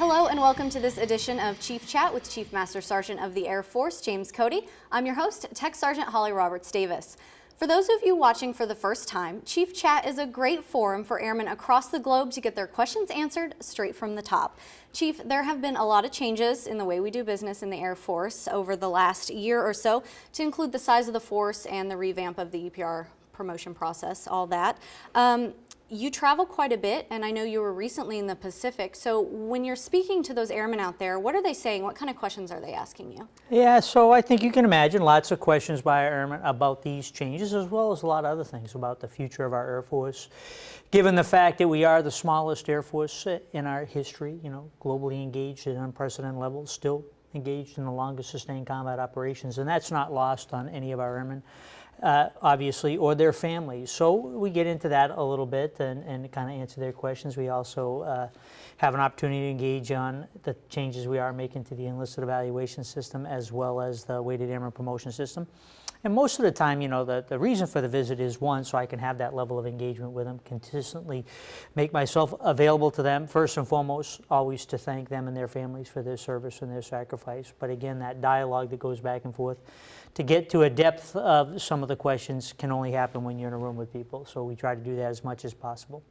Hello and welcome to this edition of Chief Chat with Chief Master Sergeant of the Air Force, James Cody. I'm your host, Tech Sergeant Holly Roberts Davis. For those of you watching for the first time, Chief Chat is a great forum for airmen across the globe to get their questions answered straight from the top. Chief, there have been a lot of changes in the way we do business in the Air Force over the last year or so, to include the size of the force and the revamp of the EPR promotion process, all that. You travel quite a bit, and I know you were recently in the Pacific. So when you're speaking to those airmen out there, what are they saying? What kind of questions are they asking you? Yeah, so I think you can imagine lots of questions by our airmen about these changes, as well as a lot of other things about the future of our Air Force. Given the fact that we are the smallest Air Force in our history, globally engaged at unprecedented levels, still engaged in the longest sustained combat operations, and that's not lost on any of our airmen. Obviously, or their families. So we get into that a little bit and kind of answer their questions. We also have an opportunity to engage on the changes we are making to the enlisted evaluation system, as well as the weighted airman promotion system. And most of the time, the reason for the visit is, one, so I can have that level of engagement with them, consistently make myself available to them, first and foremost, always to thank them and their families for their service and their sacrifice. But again, that dialogue that goes back and forth to get to a depth of some of the questions can only happen when you're in a room with people. So we try to do that as much as possible.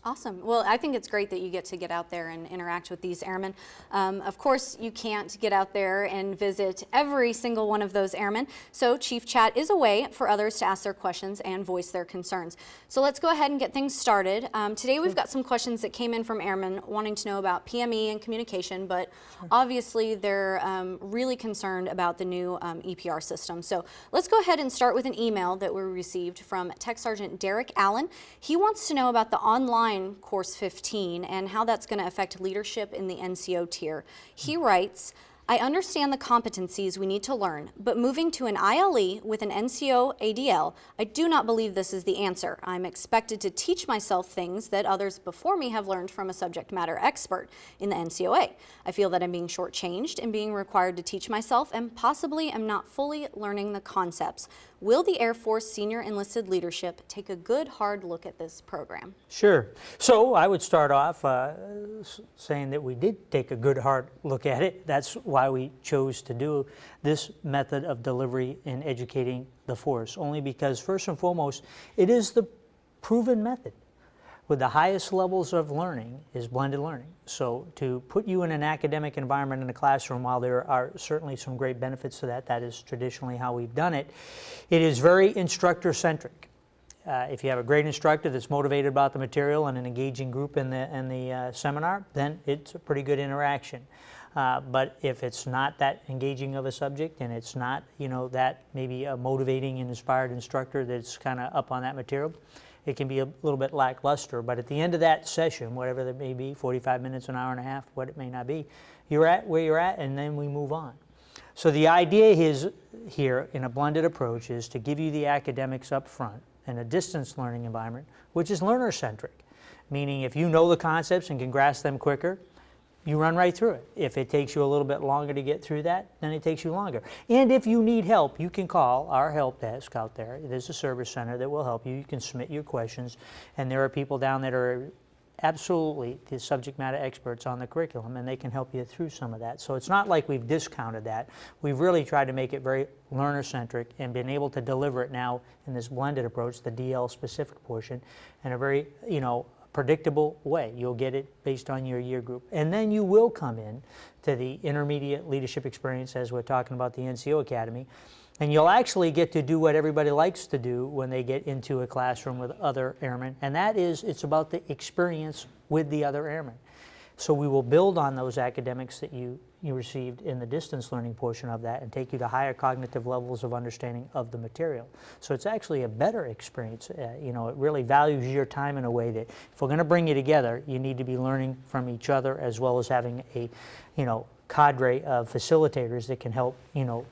Awesome. Well, I think it's great that you get to get out there and interact with these airmen. Of course, you can't get out there and visit every single one of those airmen, so Chief Chat is a way for others to ask their questions and voice their concerns. So let's go ahead and get things started. Today we've got some questions that came in from airmen wanting to know about PME and communication, but obviously they're really concerned about the new EPR system. So let's go ahead and start with an email that we received from Tech Sergeant Derek Allen. He wants to know about the online Course 15 and how that's going to affect leadership in the NCO tier. He writes, I understand the competencies we need to learn, but moving to an ILE with an NCO ADL, I do not believe this is the answer. I'm expected to teach myself things that others before me have learned from a subject matter expert in the NCOA. I feel that I'm being shortchanged and being required to teach myself and possibly am not fully learning the concepts. Will the Air Force senior enlisted leadership take a good hard look at this program? Sure. So I would start off saying that we did take a good hard look at it. That's why we chose to do this method of delivery in educating the force, only because first and foremost, it is the proven method. With the highest levels of learning is blended learning. So to put you in an academic environment in the classroom, while there are certainly some great benefits to that, that is traditionally how we've done it, it is very instructor-centric. If you have a great instructor that's motivated about the material and an engaging group in the seminar, then it's a pretty good interaction. But if it's not that engaging of a subject and it's not, that maybe a motivating and inspired instructor that's kind of up on that material, it can be a little bit lackluster. But at the end of that session, whatever that may be, 45 minutes, an hour and a half, what it may not be, you're at where you're at, and then we move on. So the idea is here in a blended approach is to give you the academics up front in a distance learning environment, which is learner-centric, meaning if you know the concepts and can grasp them quicker, you run right through it. If it takes you a little bit longer to get through that, then it takes you longer. And if you need help, you can call our help desk out there. There's a service center that will help you. You can submit your questions, and there are people down that are absolutely the subject matter experts on the curriculum, and they can help you through some of that. So it's not like we've discounted that. We've really tried to make it very learner-centric and been able to deliver it now in this blended approach, the DL-specific portion, in a very, predictable way. You'll get it based on your year group. And then you will come in to the intermediate leadership experience, as we're talking about the NCO Academy, and you'll actually get to do what everybody likes to do when they get into a classroom with other airmen, and that is, it's about the experience with the other airmen. So we will build on those academics that you received in the distance learning portion of that and take you to higher cognitive levels of understanding of the material. So it's actually a better experience. It really values your time in a way that if we're going to bring you together, you need to be learning from each other, as well as having a, cadre of facilitators that can help,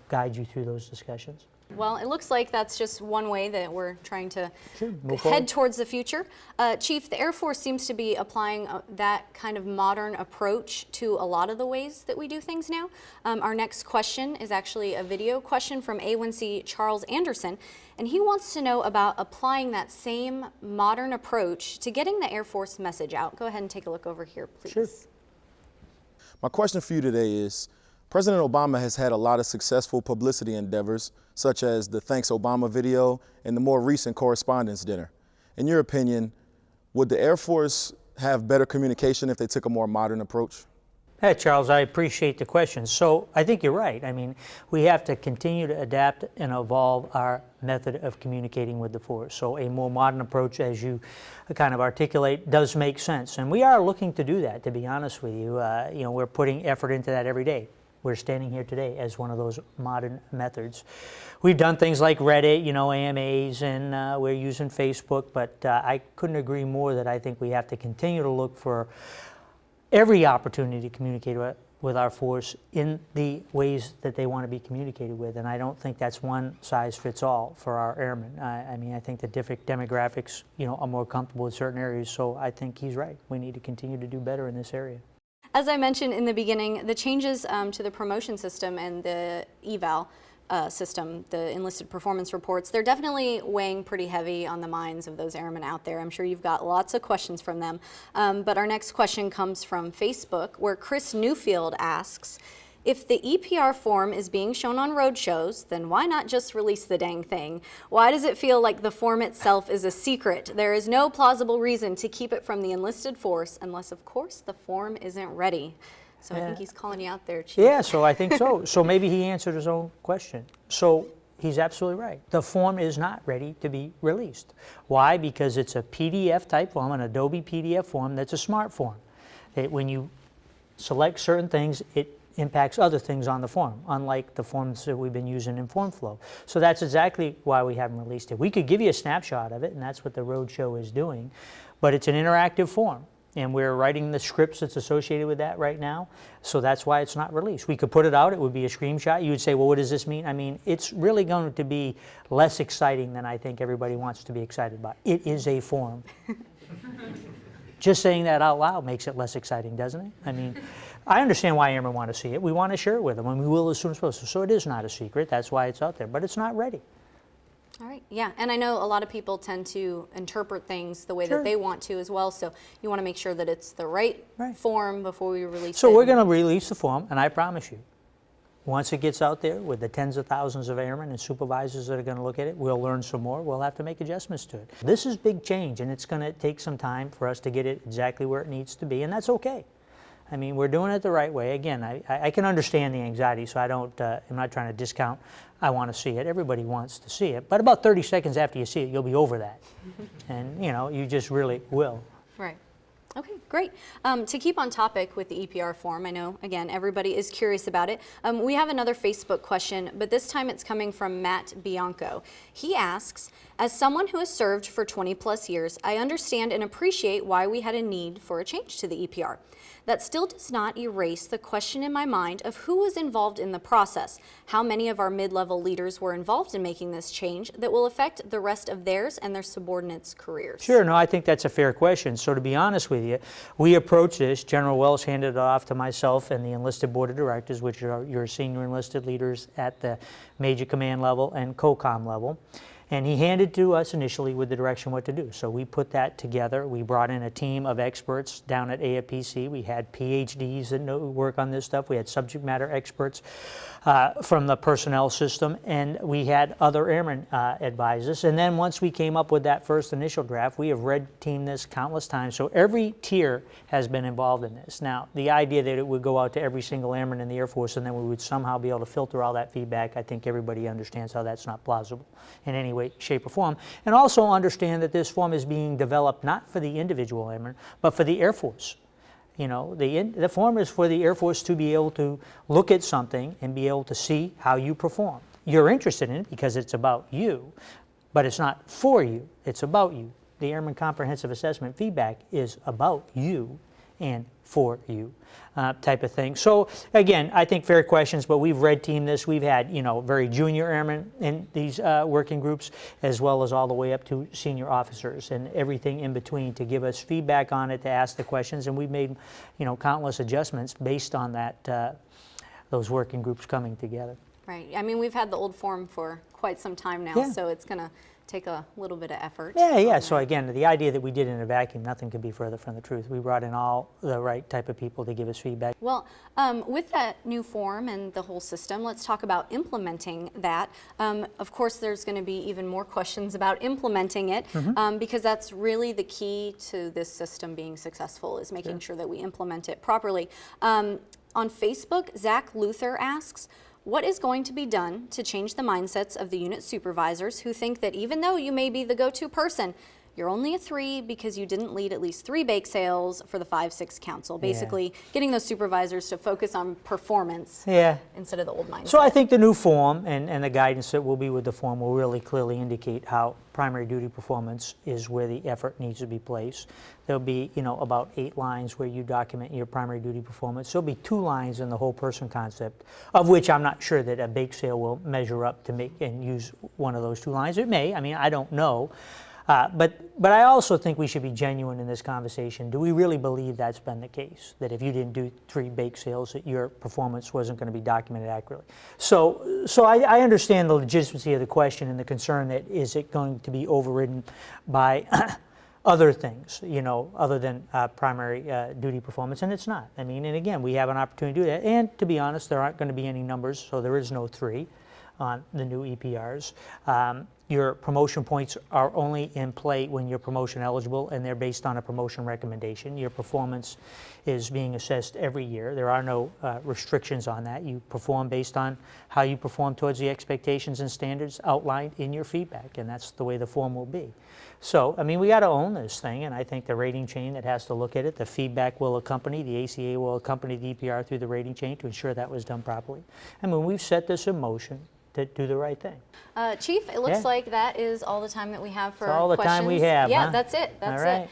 guide you through those discussions. Well, it looks like that's just one way that we're trying to move head forward towards the future. Chief, the Air Force seems to be applying that kind of modern approach to a lot of the ways that we do things now. Our next question is actually a video question from A1C Charles Anderson, and he wants to know about applying that same modern approach to getting the Air Force message out. Go ahead and take a look over here, please. Sure. My question for you today is, President Obama has had a lot of successful publicity endeavors, such as the Thanks Obama video and the more recent Correspondents' Dinner. In your opinion, would the Air Force have better communication if they took a more modern approach? Hey, Charles, I appreciate the question. So I think you're right. I mean, we have to continue to adapt and evolve our method of communicating with the force. So a more modern approach, as you kind of articulate, does make sense. And we are looking to do that, to be honest with you. We're putting effort into that every day. We're standing here today as one of those modern methods. We've done things like Reddit, AMAs, and we're using Facebook, but I couldn't agree more that I think we have to continue to look for every opportunity to communicate with our force in the ways that they want to be communicated with. And I don't think that's one size fits all for our airmen. I think the different demographics, are more comfortable in certain areas. So I think he's right. We need to continue to do better in this area. As I mentioned in the beginning, the changes to the promotion system and the eval system, the enlisted performance reports, they're definitely weighing pretty heavy on the minds of those airmen out there. I'm sure you've got lots of questions from them. But our next question comes from Facebook, where Chris Newfield asks, if the EPR form is being shown on road shows, then why not just release the dang thing? Why does it feel like the form itself is a secret? There is no plausible reason to keep it from the enlisted force unless, of course, the form isn't ready. So I think he's calling you out there, Chief. Yeah, so I think so. So maybe he answered his own question. So he's absolutely right. The form is not ready to be released. Why? Because it's a PDF type form, an Adobe PDF form that's a smart form. When you select certain things, it impacts other things on the form, unlike the forms that we've been using in FormFlow. So that's exactly why we haven't released it. We could give you a snapshot of it, and that's what the Roadshow is doing, but it's an interactive form. And we're writing the scripts that's associated with that right now, so that's why it's not released. We could put it out, it would be a screenshot. You would say, well, what does this mean? I mean, it's really going to be less exciting than I think everybody wants to be excited about. It is a form. Just saying that out loud makes it less exciting, doesn't it? I mean, I understand why airmen want to see it. We want to share it with them, and we will as soon as possible. So it is not a secret. That's why it's out there, but it's not ready. All right, yeah, and I know a lot of people tend to interpret things the way that they want to as well, so you want to make sure that it's the right form before we release it. So we're going to release the form, and I promise you, once it gets out there with the tens of thousands of airmen and supervisors that are going to look at it, we'll learn some more. We'll have to make adjustments to it. This is big change, and it's going to take some time for us to get it exactly where it needs to be, and that's okay. I mean, we're doing it the right way. Again, I can understand the anxiety, so I'm not trying to discount. I want to see it. Everybody wants to see it. But about 30 seconds after you see it, you'll be over that. And, you just really will. Right. Okay, great. To keep on topic with the EPR form, I know, again, everybody is curious about it. We have another Facebook question, but this time it's coming from Matt Bianco. He asks, as someone who has served for 20 plus years, I understand and appreciate why we had a need for a change to the EPR. That still does not erase the question in my mind of who was involved in the process. How many of our mid-level leaders were involved in making this change that will affect the rest of theirs and their subordinates' careers? Sure, no, I think that's a fair question. So to be honest with you, we approached this, General Wells handed it off to myself and the enlisted board of directors, which are your senior enlisted leaders at the major command level and COCOM level. And he handed to us initially with the direction what to do. So we put that together. We brought in a team of experts down at AFPC. We had PhDs that work on this stuff. We had subject matter experts from the personnel system, and we had other airmen advise us. And then once we came up with that first initial draft, we have red teamed this countless times. So every tier has been involved in this. Now, the idea that it would go out to every single airman in the Air Force and then we would somehow be able to filter all that feedback, I think everybody understands how that's not plausible in any way, shape, or form. And also understand that this form is being developed not for the individual airman, but for the Air Force. The form is for the Air Force to be able to look at something and be able to see how you perform. You're interested in it because it's about you, but it's not for you, it's about you. The Airman Comprehensive Assessment feedback is about you and for you type of thing. So again, I think fair questions, but we've red teamed this. We've had, very junior airmen in these working groups, as well as all the way up to senior officers and everything in between to give us feedback on it, to ask the questions, and we've made, countless adjustments based on that, those working groups coming together. Right. I mean, we've had the old form for quite some time now, so it's going to take a little bit of effort. Yeah. So again, the idea that we did in a vacuum, nothing could be further from the truth. We brought in all the right type of people to give us feedback. Well, with that new form and the whole system, let's talk about implementing that. Of course, there's going to be even more questions about implementing it, because that's really the key to this system being successful, is making sure that we implement it properly. On Facebook, Zach Luther asks, what is going to be done to change the mindsets of the unit supervisors who think that even though you may be the go-to person, you're only a 3 because you didn't lead at least 3 bake sales for the 5-6 council. Basically, getting those supervisors to focus on performance instead of the old mindset. So I think the new form and the guidance that will be with the form will really clearly indicate how primary duty performance is where the effort needs to be placed. There'll be, about 8 lines where you document your primary duty performance. There'll be 2 lines in the whole person concept, of which I'm not sure that a bake sale will measure up to make and use one of those 2 lines. It may. I mean, I don't know. But I also think we should be genuine in this conversation. Do we really believe that's been the case? That if you didn't do 3 bake sales, that your performance wasn't going to be documented accurately? So I understand the legitimacy of the question and the concern that is it going to be overridden by other things, other than primary duty performance, and it's not. I mean, and again, we have an opportunity to do that. And to be honest, there aren't going to be any numbers, so there is no 3 on the new EPRs. Your promotion points are only in play when you're promotion eligible, and they're based on a promotion recommendation. Your performance is being assessed every year. There are no restrictions on that. You perform based on how you perform towards the expectations and standards outlined in your feedback, and that's the way the form will be. So, I mean, we got to own this thing, and I think the rating chain that has to look at it, the feedback will accompany, the ACA will accompany the EPR through the rating chain to ensure that was done properly. I mean, we've set this in motion to do the right thing. Chief, it looks like that is all the time that we have for That's all the questions. time we have, Yeah, huh? that's it. That's it.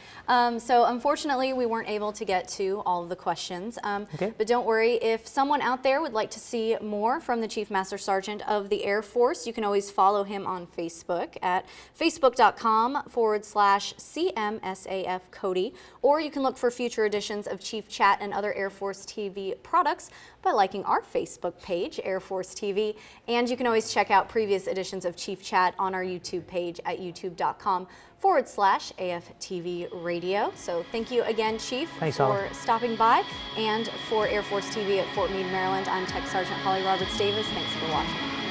So unfortunately, we weren't able to get to all of the questions. But don't worry, if someone out there would like to see more from the Chief Master Sergeant of the Air Force, you can always follow him on Facebook at facebook.com/CMSAF Cody, or you can look for future editions of ChiefChat and other Air Force TV products by liking our Facebook page, Air Force TV, and you can always check out previous editions of ChiefChat on our YouTube page at youtube.com/AFTV Radio. So thank you again, Chief, for stopping by, and for Air Force TV at Fort Meade, Maryland, I'm Tech Sergeant Holly Roberts Davis. Thanks for watching.